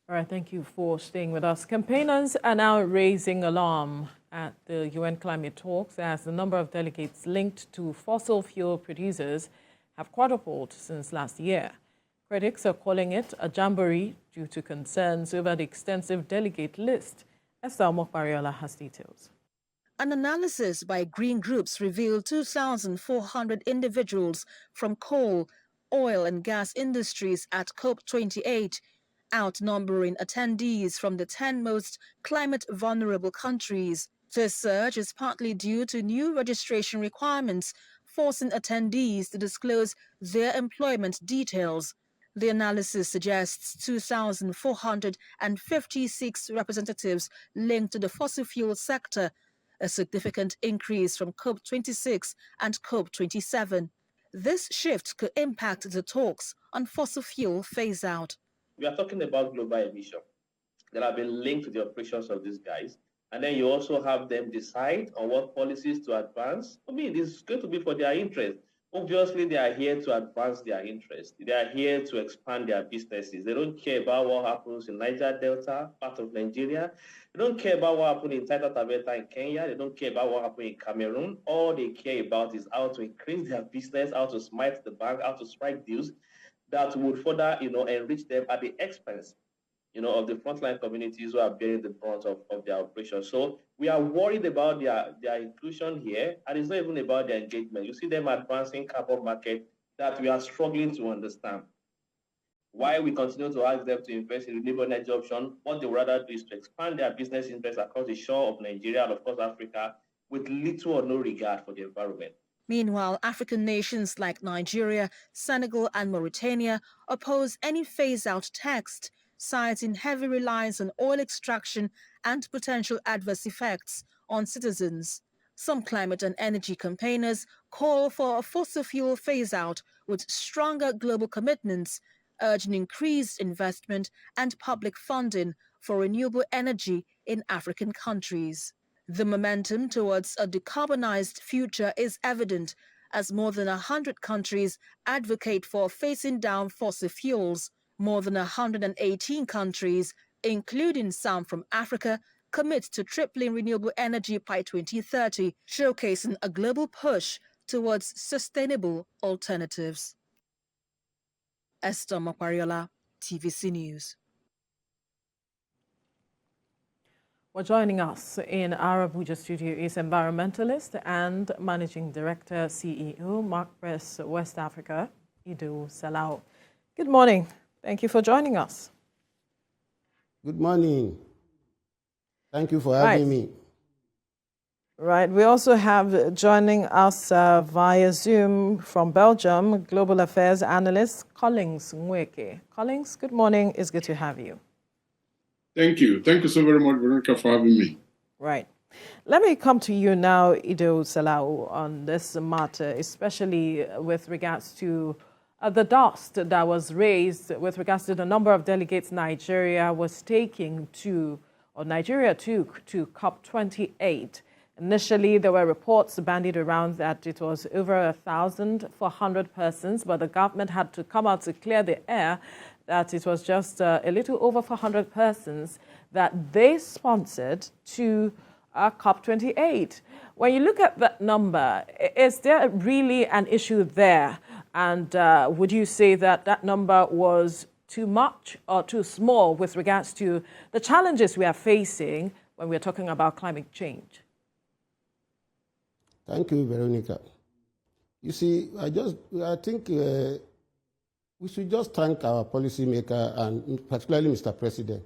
All right, thank you for staying with us. Campaigners are now raising alarm at the UN climate talks as the number of delegates linked to fossil fuel producers have quadrupled since last year. Critics are calling it a jamboree due to concerns over the extensive delegate list. Esther Mokbariola has details. An analysis by green groups revealed 2,400 individuals from coal, oil and gas industries at COP28, outnumbering attendees from the 10 most climate-vulnerable countries. The surge is partly due to new registration requirements, forcing attendees to disclose their employment details. The analysis suggests 2,456 representatives linked to the fossil fuel sector, a significant increase from COP26 and COP27. This shift could impact the talks on fossil fuel phase-out. We are talking about global emission that have been linked to the operations of these guys. And then you also have them decide on what policies to advance. I mean, this is going to be for their interest. Obviously, they are here to advance their interest. They are here to expand their businesses. They don't care about what happens in Niger Delta, part of Nigeria. They don't care about what happened in Taita Taveta in Kenya. They don't care about what happened in Cameroon. All they care about is how to increase their business, how to smite the bank, how to strike deals that would further, enrich them at the expense, of the frontline communities who are bearing the brunt of their operations. So we are worried about their inclusion here, and it's not even about their engagement. You see them advancing carbon market that we are struggling to understand. Why we continue to ask them to invest in renewable energy option, what they would rather do is to expand their business interests across the shore of Nigeria and, of course, Africa, with little or no regard for the environment. Meanwhile, African nations like Nigeria, Senegal and Mauritania oppose any phase-out text, citing heavy reliance on oil extraction and potential adverse effects on citizens. Some climate and energy campaigners call for a fossil fuel phase-out with stronger global commitments, urging increased investment and public funding for renewable energy in African countries. The momentum towards a decarbonized future is evident as more than 100 countries advocate for phasing down fossil fuels. More than 118 countries, including some from Africa, commit to tripling renewable energy by 2030, showcasing a global push towards sustainable alternatives. Esther Mokbariola, TVC News. Well, joining us in our Abuja studio is environmentalist and managing director, CEO, Mark Press West Africa, Ido Salao. Good morning. Thank you for joining us. Good morning. Thank you for having me. Right. We also have joining us via Zoom from Belgium, Global Affairs Analyst Collins Nweke. Collins, good morning. It's good to have you. Thank you. Thank you so very much, Veronica, for having me. Right. Let me come to you now, Ido Salao, on this matter, especially with regards to the dust that was raised with regards to the number of delegates Nigeria was taking to, or Nigeria took to COP28. Initially, there were reports bandied around that it was over 1,400 persons, but the government had to come out to clear the air that it was just a little over 400 persons that they sponsored to COP28. When you look at that number, is there really an issue there? And would you say that that number was too much or too small with regards to the challenges we are facing when we're talking about climate change? Thank you, Veronica. You see, I think we should just thank our policymaker and particularly Mr. President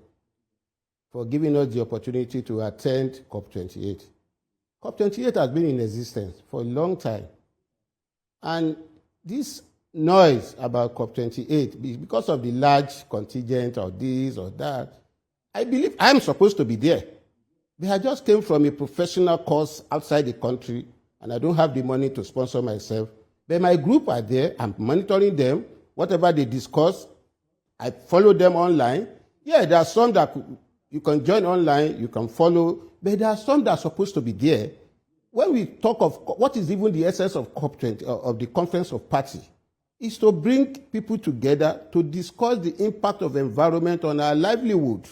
for giving us the opportunity to attend COP28. COP28 has been in existence for a long time. And this noise about COP28, because of the large contingent or this or that, I believe I'm supposed to be there. But I just came from a professional course outside the country, and I don't have the money to sponsor myself. But my group are there. I'm monitoring them. Whatever they discuss, I follow them online. Yeah, there are some that you can join online, you can follow, but there are some that are supposed to be there. When we talk of what is even the essence of COP20, of the Conference of Parties, is to bring people together to discuss the impact of environment on our livelihood.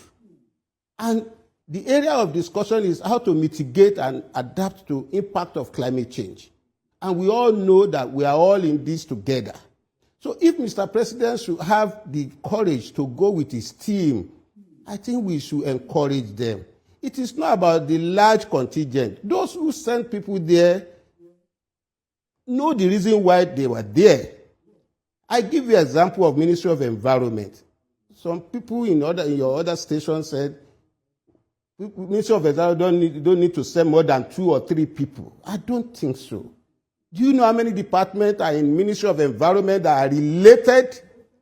And the area of discussion is how to mitigate and adapt to impact of climate change. And we all know that we are all in this together. So if Mr. President should have the courage to go with his team, I think we should encourage them. It is not about the large contingent. Those who send people there know the reason why they were there. I give you an example of Ministry of Environment. Some people in your other stations said, Ministry of Environment don't need to send more than 2 or 3 people. I don't think so. Do you know how many departments are in Ministry of Environment that are related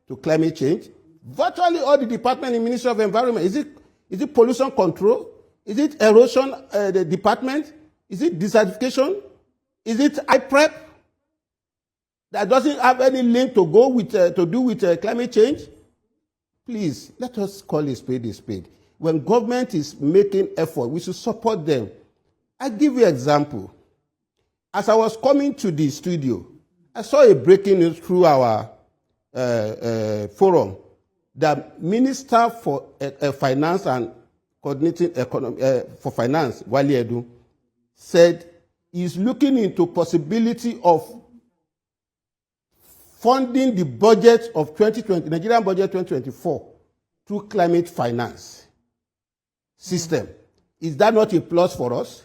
to climate change? Virtually all the departments in Ministry of Environment. Is it pollution control? Is it erosion the department? Is it desertification? Is it IPREP? That doesn't have any link to go with to do with climate change? Please, let us call a spade a spade. When government is making effort, we should support them. I give you an example. As I was coming to the studio, I saw a breaking news through our forum that Minister for Finance and Coordinating for Finance, Wale Edu, said he's looking into possibility of funding the budget of 2020, Nigerian budget 2024, through climate finance system. Is that not a plus for us?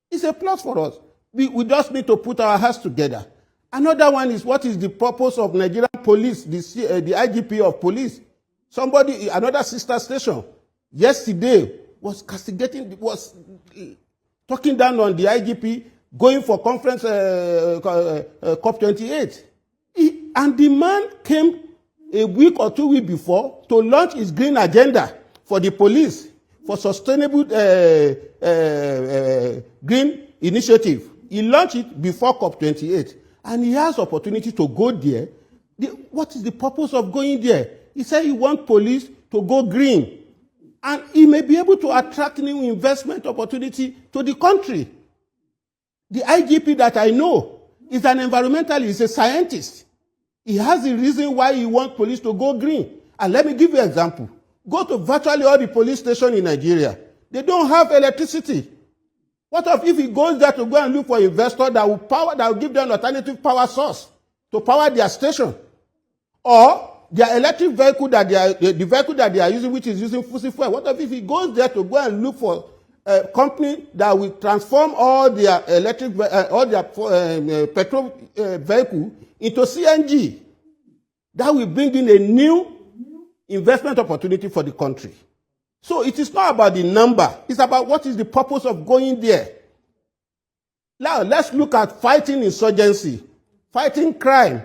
It's a plus for us. We just need to put our heads together. Another one is, what is the purpose of Nigerian police, the IGP of police? Somebody, another sister station, yesterday was castigating, was talking down on the IGP, going for conference COP28. And the man came a week or 2 weeks before to launch his green agenda for the police, for sustainable green initiative. He launched it before COP28. And he has opportunity to go there. What is the purpose of going there? He said he wants police to go green. And he may be able to attract new investment opportunity to the country. The IGP that I know is an environmentalist, he's a scientist. He has a reason why he wants police to go green. And let me give you an example. Go to virtually all the police stations in Nigeria. They don't have electricity. What if he goes there to go and look for an investor that will give them an alternative power source to power their station? Or their electric vehicle the vehicle that they are using, which is using fossil fuel. What if he goes there to go and look for a company that will transform all their electric, all their petrol vehicle into CNG? That will bring in a new investment opportunity for the country. So it is not about the number. It's about what is the purpose of going there. Now, let's look at fighting insurgency, fighting crime.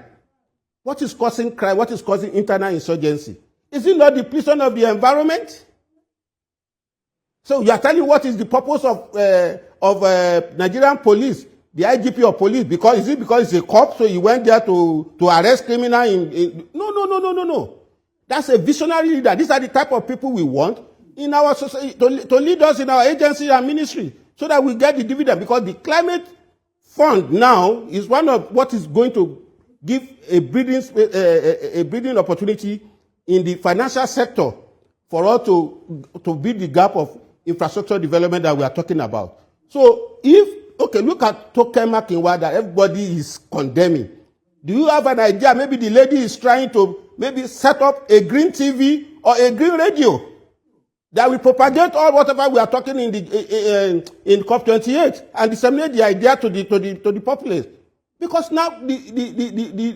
What is causing crime? What is causing internal insurgency? Is it not depletion of the environment? So you are telling what is the purpose of Nigerian police, the IGP of police? Is it because it's a cop, so he went there to arrest criminal? No. That's a visionary leader. These are the type of people we want in our society to lead us in our agency and ministry, so that we get the dividend. Because the climate fund now is one of what is going to give a breathing opportunity in the financial sector for us to build the gap of infrastructure development that we are talking about. So look at Tokema Kinwa that everybody is condemning. Do you have an idea? Maybe the lady is trying to maybe set up a green TV or a green radio that will propagate all whatever we are talking in COP28 and disseminate the idea to the populace. Because now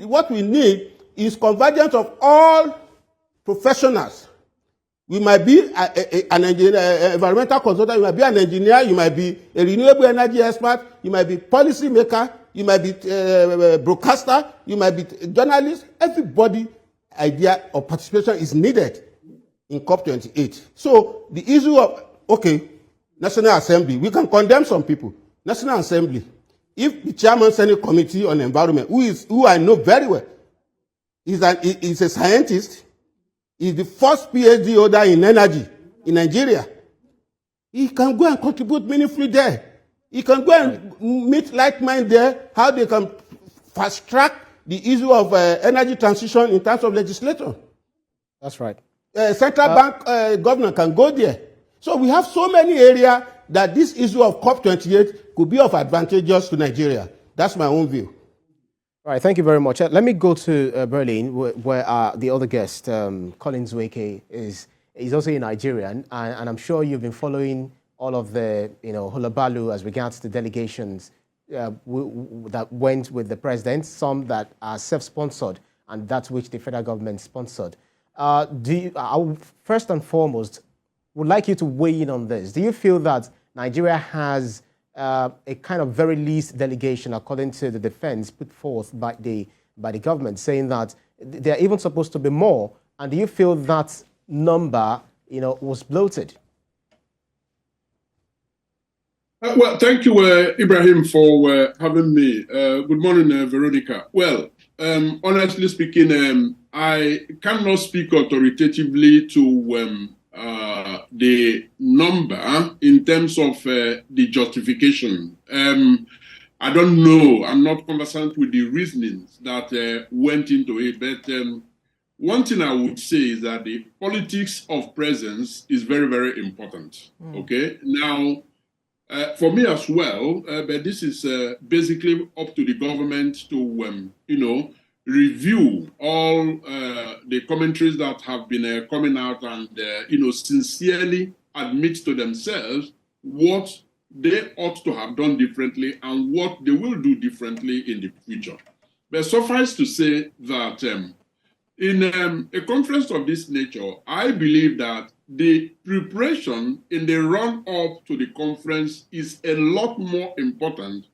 what we need is convergence of all professionals. We might be an engineer, environmental consultant, you might be an engineer, you might be a renewable energy expert, you might be policy maker, you might be broadcaster, you might be journalist. Everybody idea of participation is needed in COP28. So the issue of, National Assembly, we can condemn some people. National Assembly, if the chairman Senate Committee on Environment, who I know very well, is a scientist, is the first PhD holder in energy in Nigeria, he can go and contribute meaningfully there. He can go and meet like-minded there, how they can fast-track the issue of energy transition in terms of legislation. That's right. Central bank governor can go there. So we have so many areas that this issue of COP28 could be of advantageous to Nigeria. That's my own view. All right, thank you very much. Let me go to Berlin, where the other guest, Collins Weke, is also a Nigerian, and I'm sure you've been following all of the hullabaloo as regards to delegations that went with the president, some that are self-sponsored, and that which the federal government sponsored. First and foremost, would like you to weigh in on this. Do you feel that Nigeria has a kind of very least delegation, according to the defense put forth by the government, saying that there are even supposed to be more? And do you feel that number, was bloated? Well, thank you, Ibrahim, for having me. Good morning, Veronica. Well, honestly speaking, I cannot speak authoritatively to the number in terms of the justification. I don't know. I'm not conversant with the reasonings that went into it. But one thing I would say is that the politics of presence is very, very important. Okay. Now, for me as well, but this is basically up to the government to, review all the commentaries that have been coming out and, sincerely admit to themselves what they ought to have done differently and what they will do differently in the future. But suffice to say that in a conference of this nature, I believe that the preparation in the run-up to the conference is a lot more important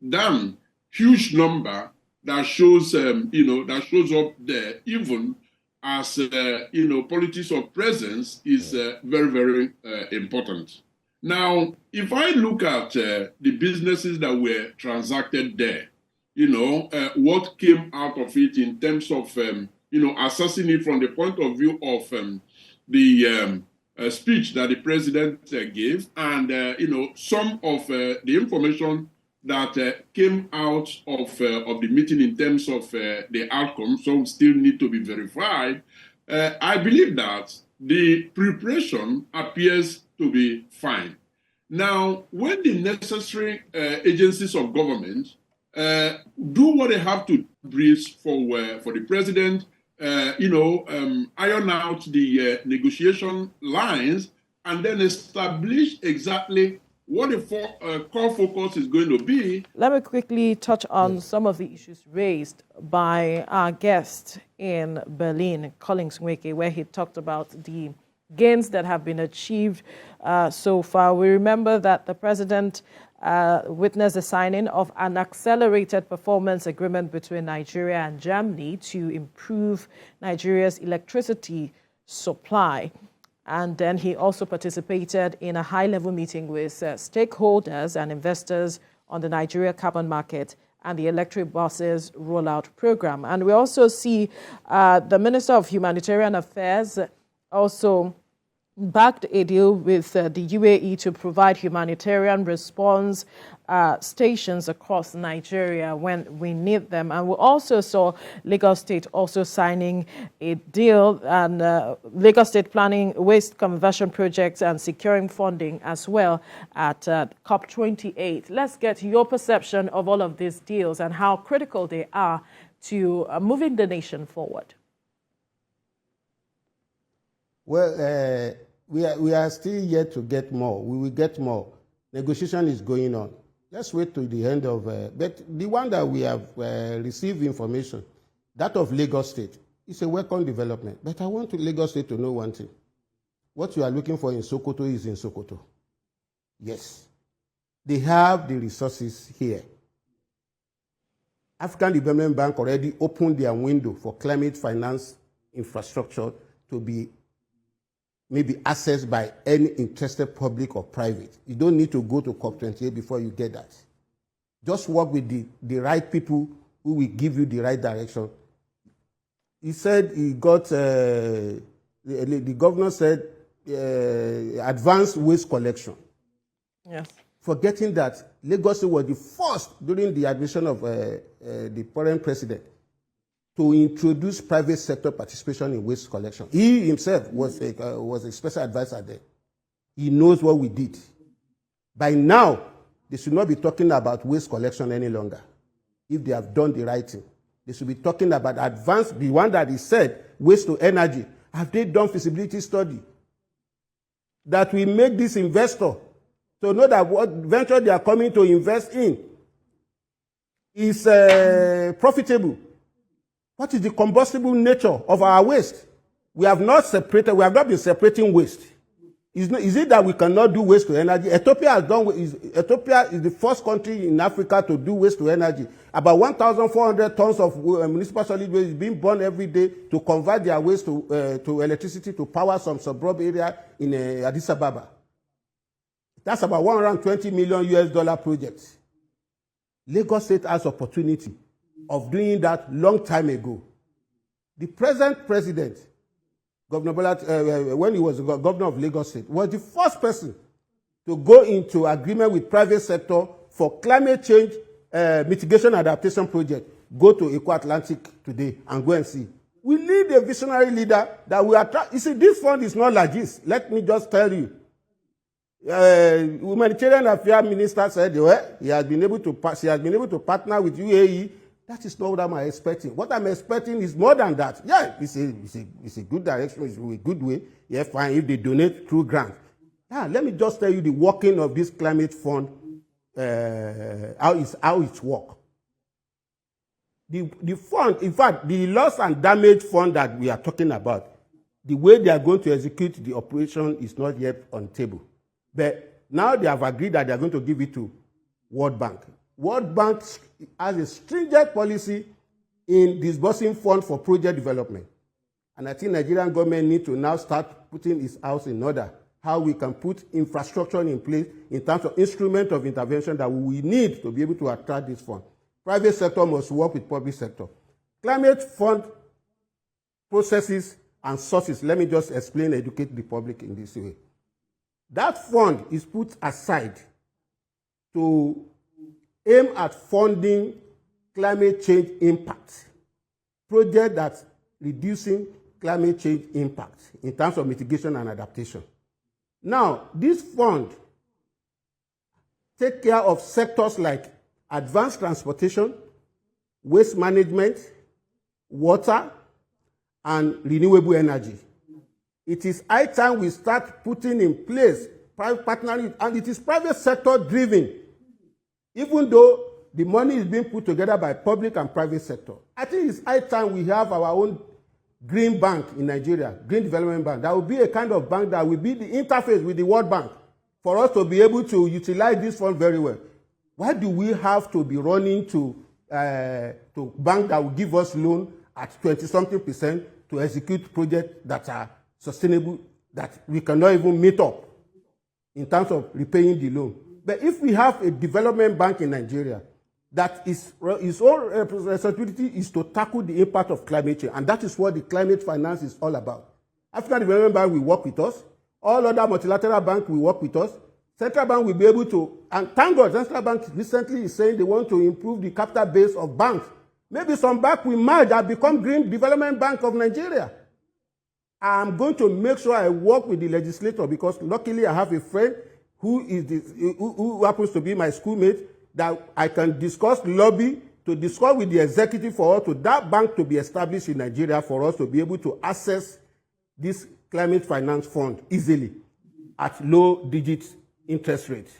than huge number that shows, that shows up there, even as, politics of presence is very, very important. Now, if I look at the businesses that were transacted there, what came out of it in terms of, assessing it from the point of view of the speech that the president gave, and some of the information that came out of the meeting in terms of the outcome, some still need to be verified. I believe that the preparation appears to be fine. Now, when the necessary agencies of government do what they have to brief for the president, iron out the negotiation lines, and then establish exactly what the core focus is going to be. Let me quickly touch on some of the issues raised by our guest in Berlin, Collins Weke, where he talked about the gains that have been achieved so far. We remember that the president witnessed the signing of an accelerated performance agreement between Nigeria and Germany to improve Nigeria's electricity supply. And then he also participated in a high-level meeting with stakeholders and investors on the Nigeria carbon market and the electric buses rollout program. And we also see the Minister of Humanitarian Affairs also backed a deal with the UAE to provide humanitarian response stations across Nigeria when we need them. And we also saw Lagos State also signing a deal, and Lagos State planning waste conversion projects and securing funding as well at COP28. Let's get your perception of all of these deals and how critical they are to moving the nation forward. Well, we are still yet to get more. We will get more. Negotiation is going on. Let's wait to the end of... but the one that we have received information, that of Lagos State, is a welcome development. But I want Lagos State to know one thing. What you are looking for in Sokoto is in Sokoto. Yes. They have the resources here. African Development Bank already opened their window for climate finance infrastructure to be maybe accessed by any interested public or private. You don't need to go to COP28 before you get that. Just work with the right people who will give you the right direction. He said he got, the governor said, advanced waste collection. Yes. Forgetting that Lagos was the first during the administration of the current president to introduce private sector participation in waste collection. He himself was a special advisor there. He knows what we did. By now, they should not be talking about waste collection any longer. If they have done the right thing, they should be talking about advanced, the one that is said, waste to energy. Have they done feasibility study? That will make this investor to know that what venture they are coming to invest in is profitable. What is the combustible nature of our waste? We have not been separating waste. Is it that we cannot do waste to energy? Ethiopia is the first country in Africa to do waste to energy. About 1,400 tons of municipal solid waste is being burned every day to convert their waste to electricity to power some suburb area in Addis Ababa. That's about $120 million project. Lagos State has opportunity of doing that long time ago. The present president, Governor Bola, when he was the governor of Lagos State, was the first person to go into agreement with private sector for climate change mitigation adaptation project. Go to Eco Atlantic today and go and see. We need a visionary leader that will attract. You see, this fund is not like this. Let me just tell you. Humanitarian Affairs Minister said she has been able to partner with UAE. That is not what I'm expecting. What I'm expecting is more than that. Yeah, it's a good direction, it's a good way. Yeah, fine, if they donate through grants. Yeah, let me just tell you the working of this climate fund, how it works. The fund, in fact, the loss and damage fund that we are talking about, the way they are going to execute the operation is not yet on the table. But now they have agreed that they are going to give it to World Bank. World Bank has a stringent policy in disbursing funds for project development. And I think Nigerian government needs to now start putting its house in order, how we can put infrastructure in place in terms of instrument of intervention that we need to be able to attract this fund. Private sector must work with public sector. Climate fund processes and sources, let me just explain, educate the public in this way. That fund is put aside to aim at funding climate change impact, project that's reducing climate change impact in terms of mitigation and adaptation. Now, this fund takes care of sectors like advanced transportation, waste management, water, and renewable energy. It is high time we start putting in place private partnering, and it is private sector driven. Even though the money is being put together by public and private sector. I think it's high time we have our own green bank in Nigeria, green development bank. That will be a kind of bank that will be the interface with the World Bank for us to be able to utilize this fund very well. Why do we have to be running to bank that will give us loan at 20-something% to execute projects that are sustainable, that we cannot even meet up in terms of repaying the loan? But if we have a development bank in Nigeria that its own responsibility is to tackle the impact of climate change, and that is what the climate finance is all about. African Development Bank will work with us. All other multilateral banks will work with us. Central Bank will be able to, and thank God, Central Bank recently is saying they want to improve the capital base of banks. Maybe some bank will merge and become Green Development Bank of Nigeria. I'm going to make sure I work with the legislator because luckily I have a friend who happens to be my schoolmate that I can discuss lobby to discuss with the executive for us to that bank to be established in Nigeria for us to be able to access this climate finance fund easily at low digit interest rate.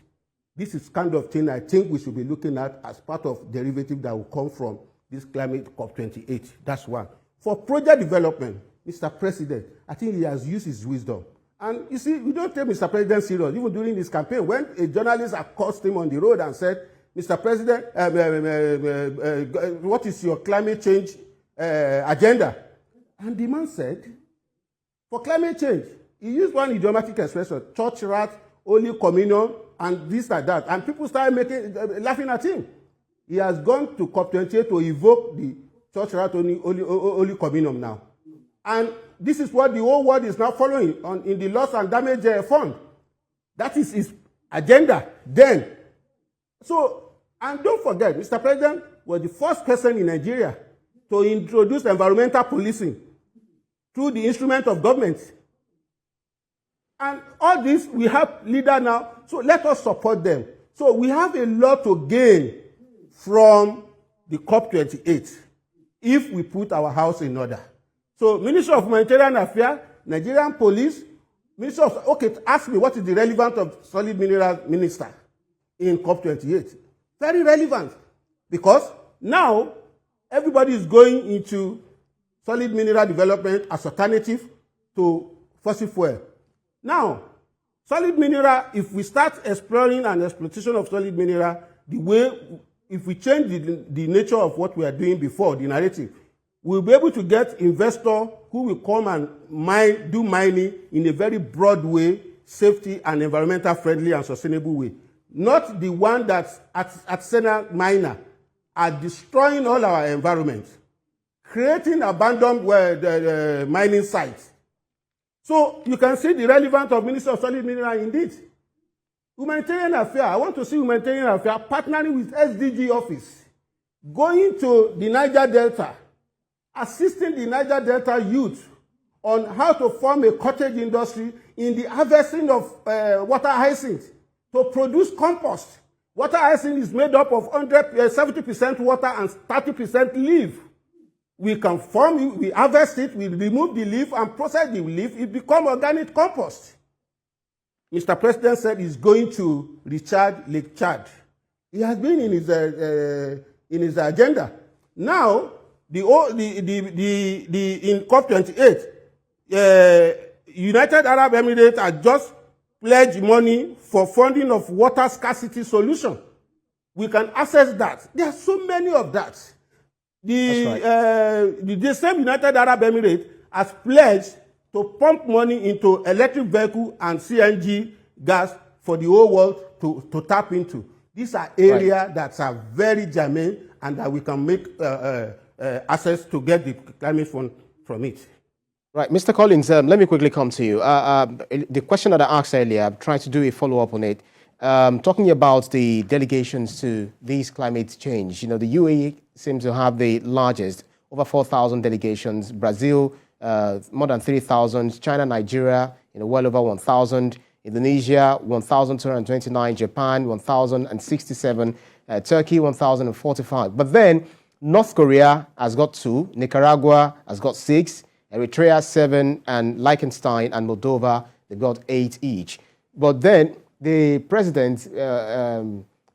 This is kind of thing I think we should be looking at as part of derivative that will come from this climate COP28. That's one. For project development, Mr. President, I think he has used his wisdom. And you see, we don't take Mr. President serious. Even during this campaign, when a journalist accosted him on the road and said, Mr. President, what is your climate change agenda? And the man said, for climate change, he used one idiomatic expression, church rat, Holy Communion, and this and that. And people started laughing at him. He has gone to COP28 to evoke the church rat, Holy Communion now. And this is what the whole world is now following in the loss and damage fund. That is his agenda then. So, and don't forget, Mr. President was the first person in Nigeria to introduce environmental policing through the instrument of government. And all this, we have leaders now, so let us support them. So we have a lot to gain from the COP28 if we put our house in order. So Ministry of Humanitarian Affairs, Nigerian Police, Ministry of, okay, ask me what is the relevance of solid mineral minister in COP28. Very relevant, because now everybody is going into solid mineral development as alternative to fossil fuel. Now, solid mineral, if we start exploring and exploitation of solid mineral, the way, if we change the nature of what we are doing before, the narrative, we'll be able to get investors who will come and do mining in a very broad way, safety and environmental friendly and sustainable way. Not the one that artisanal miner are destroying all our environment, creating abandoned mining sites. So you can see the relevance of Minister of Solid Mineral indeed. Humanitarian Affairs, I want to see Humanitarian Affairs partnering with SDG office, going to the Niger Delta, assisting the Niger Delta youth on how to form a cottage industry in the harvesting of water hyacinth to produce compost. Water hyacinth is made up of 70% water and 30% leaf. We can form it, we harvest it, we remove the leaf and process the leaf, it becomes organic compost. Mr. President said he's going to recharge Lake Chad. He has been in his agenda. Now, in COP28, United Arab Emirates has just pledged money for funding of water scarcity solution. We can access that. There are so many of that. The same United Arab Emirates has pledged to pump money into electric vehicle and CNG gas for the whole world to tap into. These are areas that are very germane and that we can make access to get the climate fund from it. Right, Mr. Collins, let me quickly come to you. The question that I asked earlier, I'm trying to do a follow-up on it. Talking about the delegations to these climate change, you know, the UAE seems to have the largest, over 4,000 delegations. Brazil, more than 3,000. China, Nigeria, you know, well over 1,000. Indonesia, 1,229. Japan, 1,067. Turkey, 1,045. But then North Korea has got 2. Nicaragua has got 6. Eritrea, 7. And Liechtenstein and Moldova, they've got 8 each. But then the president,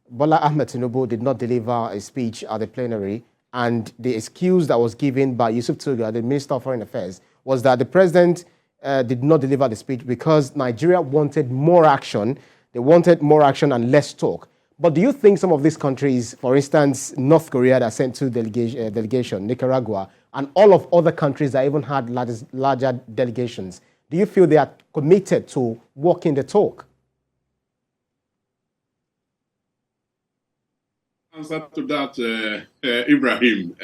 Bola Ahmed Tinubu, did not deliver a speech at the plenary, and the excuse that was given by Yusuf Tuga, the Minister of Foreign Affairs, was that the president did not deliver the speech because Nigeria wanted more action. They wanted more action and less talk. But do you think some of these countries, for instance, North Korea that sent 2 delegation, Nicaragua, and all of other countries that even had larger delegations, do you feel they are committed to walking the talk? Answer to that, Ibrahim.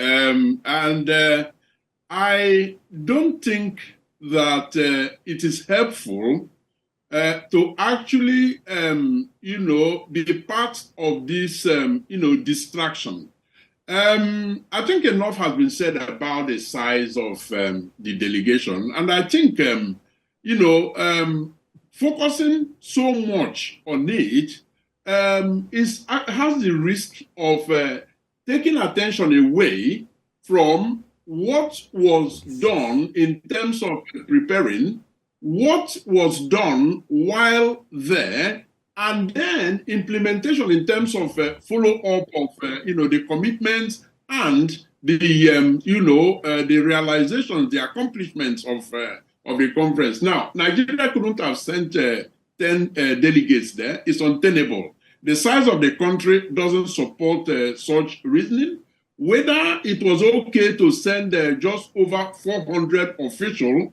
I don't think that it is helpful to actually, be part of this, distraction. I think enough has been said about the size of the delegation. And I think, focusing so much on it has the risk of taking attention away from what was done in terms of preparing, what was done while there, and then implementation in terms of follow-up of the commitments and the realizations, the accomplishments of the conference. Now, Nigeria couldn't have sent 10 delegates there. It's untenable. The size of the country doesn't support such reasoning. Whether it was okay to send just over 400 official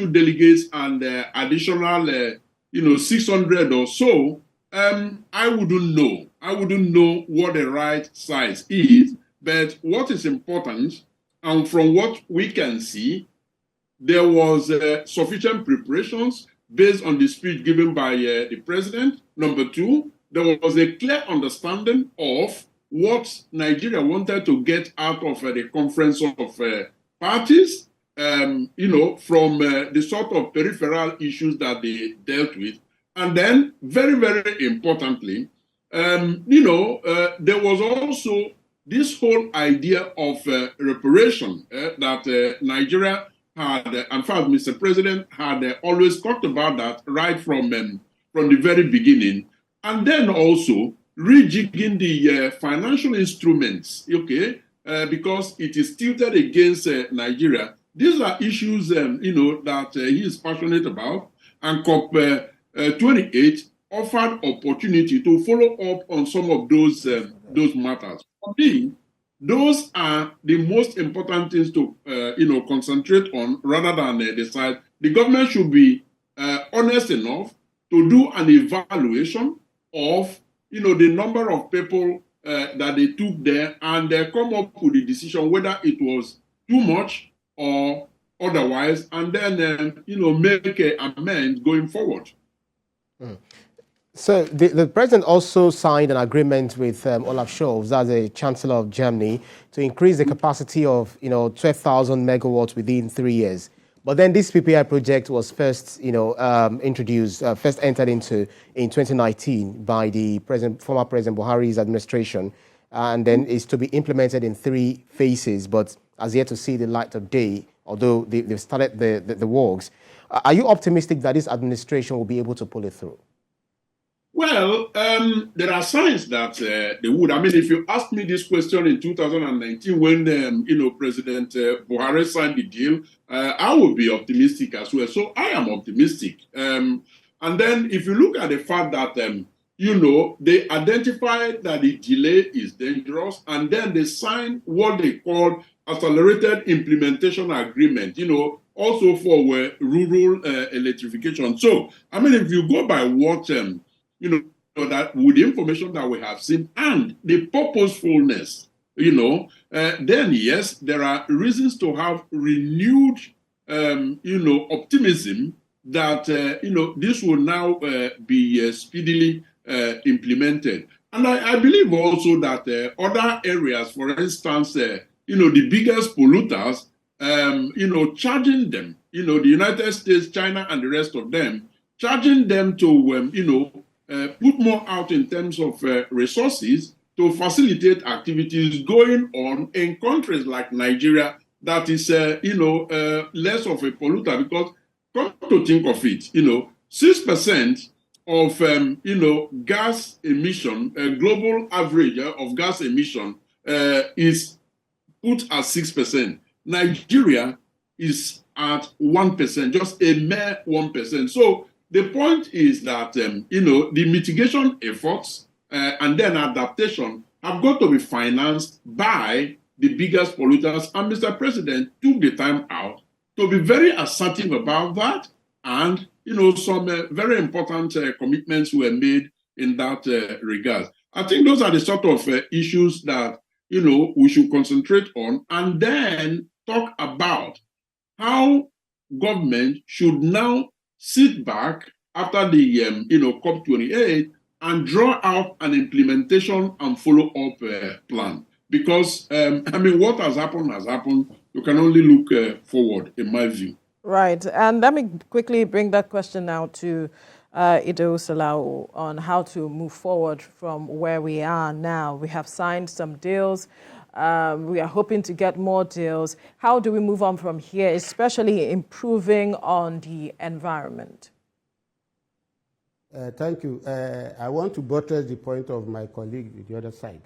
delegates and additional, 600 or so, I wouldn't know. I wouldn't know what the right size is. But what is important, and from what we can see, there was sufficient preparations based on the speech given by the president. Number 2, there was a clear understanding of what Nigeria wanted to get out of the conference of parties, from the sort of peripheral issues that they dealt with. And then, very, very importantly, there was also this whole idea of reparation that Nigeria had, in fact, Mr. President had always talked about that right from the very beginning. And then also rejigging the financial instruments, okay, because it is tilted against Nigeria. These are issues, that he is passionate about, and COP28 offered opportunity to follow up on some of those matters. For me, those are the most important things to concentrate on rather than decide. The government should be honest enough to do an evaluation of the number of people that they took there, and come up with a decision whether it was too much or otherwise, and then make an amend going forward. So the president also signed an agreement with Olaf Scholz, as the Chancellor of Germany, to increase the capacity of 12,000 megawatts within 3 years. But then this PPI project was first introduced, first entered into in 2019 by the former President Buhari's administration, and then is to be implemented in 3 phases, but has yet to see the light of day, although they've started the works. Are you optimistic that this administration will be able to pull it through? Well, there are signs that they would. I mean, if you asked me this question in 2019 when, President Buhari signed the deal, I would be optimistic as well. So I am optimistic. And then if you look at the fact that, they identified that the delay is dangerous, and then they signed what they call accelerated implementation agreement, also for rural electrification. So, I mean, if you go by what, that with the information that we have seen and the purposefulness, then yes, there are reasons to have renewed, optimism that, this will now be speedily implemented. And I believe also that other areas, for instance, the biggest polluters, charging them, the United States, China, and the rest of them, charging them to, put more out in terms of resources to facilitate activities going on in countries like Nigeria that is, less of a polluter. Because come to think of it, 6% of, gas emission, global average of gas emission is put at 6%. Nigeria is at 1%, just a mere 1%. So the point is that, the mitigation efforts and then adaptation have got to be financed by the biggest polluters. And Mr. President took the time out to be very assertive about that. And, some very important commitments were made in that regard. I think those are the sort of issues that, we should concentrate on, and then talk about how government should now sit back after the COP28 and draw out an implementation and follow-up plan. Because, what has happened. You can only look forward, in my view. Right. And let me quickly bring that question now to Ido Salau on how to move forward from where we are now. We have signed some deals. We are hoping to get more deals. How do we move on from here, especially improving on the environment? Thank you. I want to buttress the point of my colleague on the other side.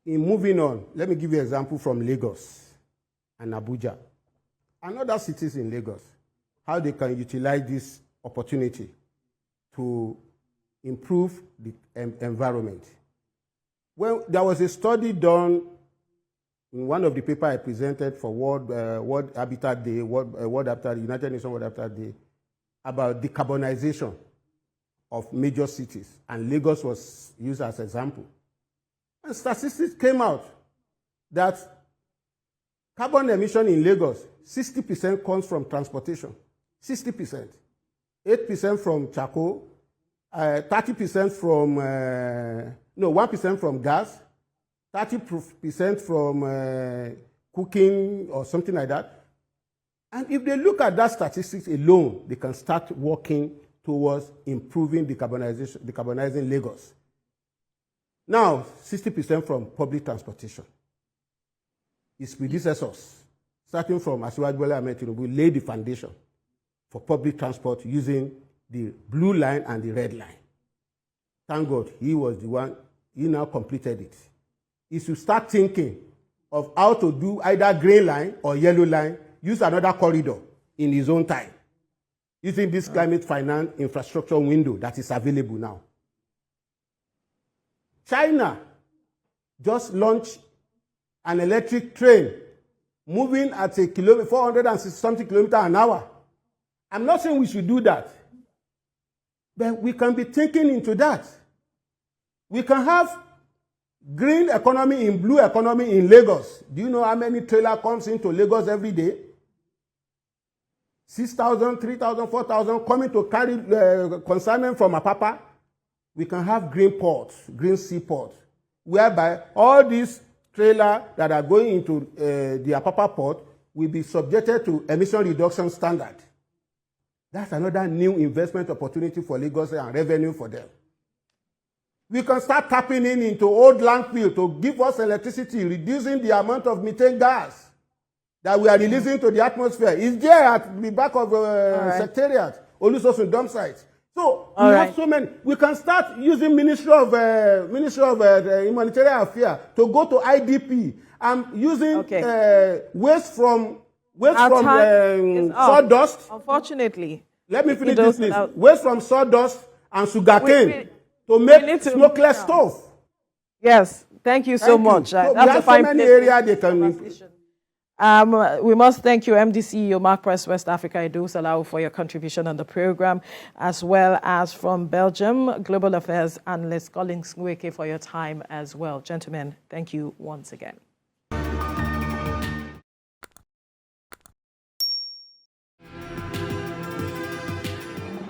In moving on, let me give you an example from Lagos and Abuja and other cities in Lagos, how they can utilize this opportunity to improve the environment. Well, there was a study done in one of the papers I presented for World Habitat Day, United Nations World Habitat Day, about decarbonization of major cities, and Lagos was used as an example. And statistics came out that carbon emission in Lagos, 60% comes from transportation, 60%, 8% from charcoal, 30% from no, 1% from gas, 30% from cooking or something like that. And if they look at that statistics alone, they can start working towards improving decarbonizing Lagos. Now, 60% from public transportation. Its predecessors, starting from Asiwaju Bola Ahmed Tinubu, laid the foundation for public transport using the blue line and the red line. Thank God, he was the one, he now completed it. He should start thinking of how to do either green line or yellow line, use another corridor in his own time, using this climate finance infrastructure window that is available now. China just launched an electric train moving at a 460-something kilometers an hour. I'm not saying we should do that, but we can be thinking into that. We can have green economy in blue economy in Lagos. Do you know how many trailer comes into Lagos every day? 6,000, 3,000, 4,000 coming to carry consignment from Apapa. We can have green ports, green seaports, whereby all these trailers that are going into the Apapa port will be subjected to emission reduction standard. That's another new investment opportunity for Lagos and revenue for them. We can start tapping into old landfill to give us electricity, reducing the amount of methane gas that we are releasing to the atmosphere. It's there at the back of Secretariat, Olusosun dump site. So we have so many. We can start using Ministry of Humanitarian Affairs to go to IDP and using waste from sawdust. Unfortunately. Let me finish this, please. Waste from sawdust and sugarcane to make smokeless stove. Yes, thank you so much. So that's a fine so many areas they can. We must thank you, MD CEO, Mark Press West Africa, Idou Salau, for your contribution on the program, as well as from Belgium, Global Affairs Analyst Collins Nweke for your time as well. Gentlemen, thank you once again.